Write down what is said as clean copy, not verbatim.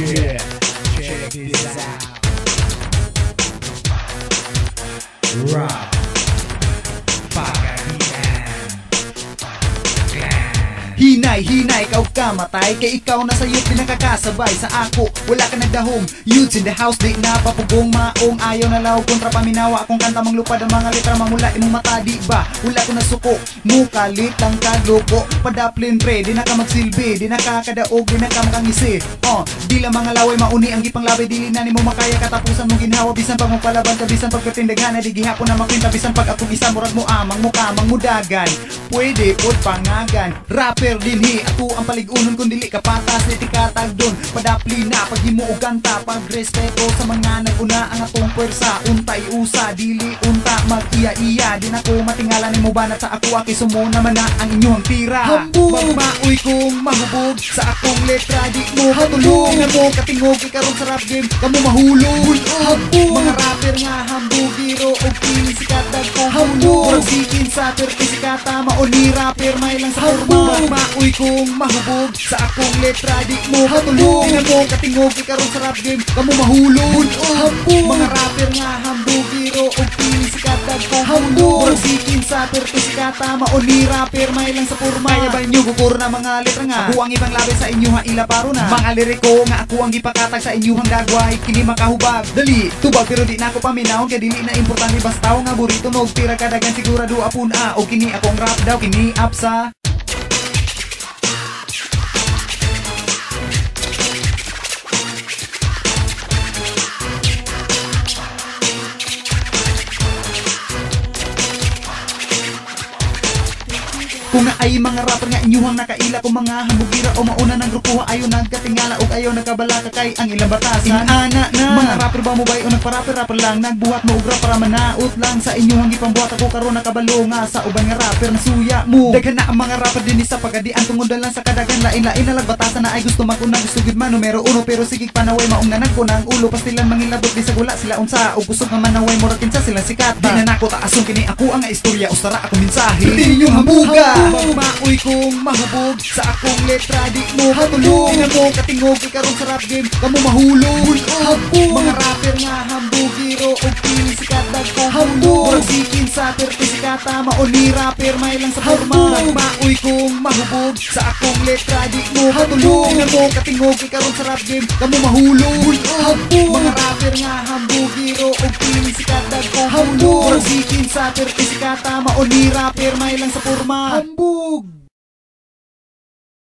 Yeah, check this out. Rapagadian. Hinay, ikaw kamatay. Kay ikaw na sa'yo't pinakakasabay sa ako. Wala ka nagdahom, yodz in the house. Di na papugong maong ayaw na law. Kontra paminawa akong kanta manglupad ang mga litra mamula imong mata. Di ba? Wala ko na suko, mukalit lang kagloko. Padaplin pre, di na ka magsilbi. Di na ka kadaog, di na ka makangisi. Di lang mga laway mauni ang gipang labay. Dili na ni mo makaya katapusan mong ginhawa. Bisan pag mong palaban ka, bisan pag katindagan. Di gihapon na makwinta, bisan pag akong isa murag mo amang mukamang mudagan. Pwede pod pangagan, rapper dinhi ako ang paligunon kung dili ka patas, di tikatag dun. Padapli na pag himuog kanta, pagrespeto sa mga naguna ang atong pwersa. Untay usa, dili unta mag-iya-iya. Di na ko matingala ni mo banat sa ako, aki sumo naman na ang inyong tira. Hambog, magmaoy kong mahubog sa akong letra. Di mo patulong na mo katingog, ikaroon sa rap game kamo mahulog. Mga rapper nga hambog, giro o pili sikat dagkong hambog. Murag sikin sa pertisikata, mauni rapper may lang sa forma. Magmaoy kong mahubog sa akong letra. Di mo patulong na mo katingog, ikaroon sa rap game kamo mahulog. Mga rapper nga hambog, giro o pili sikat dagkong hambog. Murag sikin sa pertisikata, mauni rapper may lang sa forma. Kaya ba nyo guguro na mga letra nga? Ako ang ibang labi sa inyo ha ilaparo na. Mga liriko nga ako ang gipakatag sa inyo hang dagway. Kini makahubag, dali tubag pero di na ako paminahon. Kaya dili na importante bastaw nga burito nog tira kadagan sigurado apun a. O kini akong rap daw, kini apsa. Kung na ay mga rapper nga inyuhang nakaila kung mga hambugira o mauna ng grupuha ayaw nagkatingala o ayaw nagkabalaka kay ang ilang batasan. Inana na mga rapper ba mo bay o nagpa-rapper lang nagbuhat mo ugra para manaot lang sa inyuhang ipambuhat ako karon nakabalo nga sa uban nga rapper na suya mo. Daghan na ang mga rapper din sa pagadian tungod lang sa kadagan lain-lain na lagbatasan na ay gusto maguna gusto gid man numero 1 pero sigig panaway maong nanag ko ng ulo pastilan mangilabot di sa gula sila unsa o gusto nga manaway mo rakin sa sila sikat. Di na nako taasong kini ako ang istorya ustara ako mensahe. Di ninyo hambuga. Magmaoy kong mahubog sa akong letra. Di mo patulong na mo katingog, ikaroon sa rap game kamo mahulog. Mga rapper nga hambog, giro o pili sikat dagkong hambog. Murag sikin sa pertisikata, mauni rapper may lang sa forma. Magmaoy kong mahubog sa akong letra. Di mo patulong na mo katingog, ikaroon sa rap game kamo mahulog. Mga rapper nga hambog, giro o pili sikat dagkong hambog. Murag sikin sa pertisikata, mauni rapper may lang sa forma. Hambog.